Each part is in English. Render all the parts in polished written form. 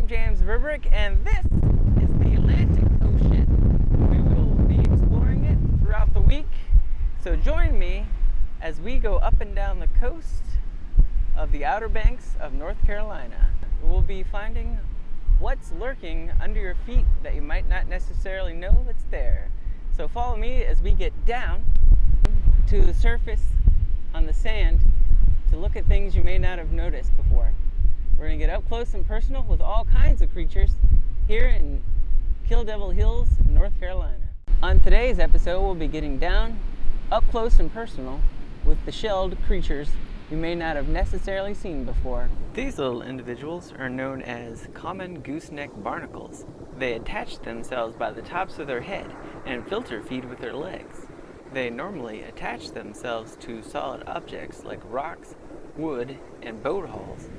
I'm James Verbrick, and this is the Atlantic Ocean. We will be exploring it throughout the week, so join me as we go up and down the coast of the Outer Banks of North Carolina. We'll be finding what's lurking under your feet that you might not necessarily know that's there. So follow me as we get down to the surface on the sand to look at things you may not have noticed before. We're going to get up close and personal with all kinds of creatures here in KillDevil Hills, North Carolina. On today's episode, we'll be getting down, up close and personal with the shelled creatures you may not have necessarily seen before. These little individuals are known as common gooseneck barnacles. They attach themselves by the tops of their head and filter feed with their legs. They normally attach themselves to solid objects like rocks, wood, and boat hulls,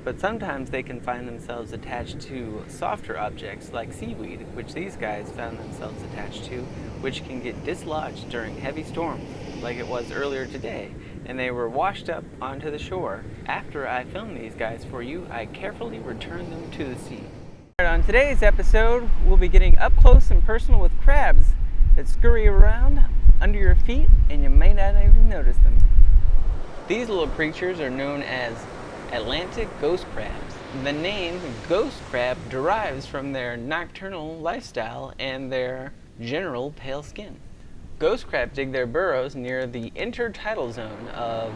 but sometimes they can find themselves attached to softer objects like seaweed, which these guys found themselves attached to, which can get dislodged during heavy storms, like it was earlier today, and they were washed up onto the shore. After I filmed these guys for you, I carefully returned them to the sea. On today's episode, we'll be getting up close and personal with crabs that scurry around under your feet, and you may not even notice them. These little creatures are known as Atlantic ghost crabs. The name ghost crab derives from their nocturnal lifestyle and their general pale skin. Ghost crabs dig their burrows near the intertidal zone of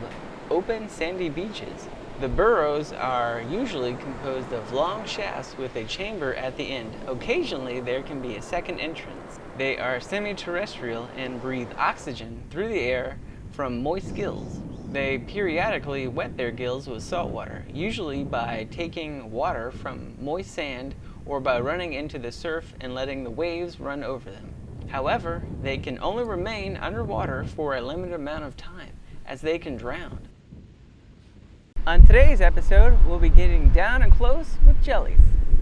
open sandy beaches. The burrows are usually composed of long shafts with a chamber at the end. Occasionally there can be a second entrance. They are semi-terrestrial and breathe oxygen through the air from moist gills. They periodically wet their gills with salt water, usually by taking water from moist sand or by running into the surf and letting the waves run over them. However, they can only remain underwater for a limited amount of time, as they can drown. On today's episode, we'll be getting down and close with jellies.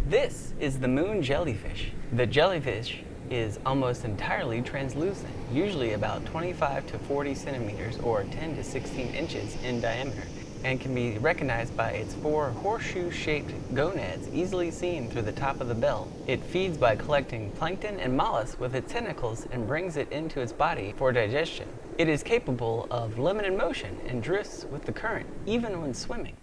This is the moon jellyfish. The jellyfish is almost entirely translucent, usually about 25 to 40 centimeters or 10 to 16 inches in diameter, and can be recognized by its 4 horseshoe-shaped gonads easily seen through the top of the bell. It feeds by collecting plankton and mollusks with its tentacles and brings it into its body for digestion. It is capable of limited motion and drifts with the current, even when swimming.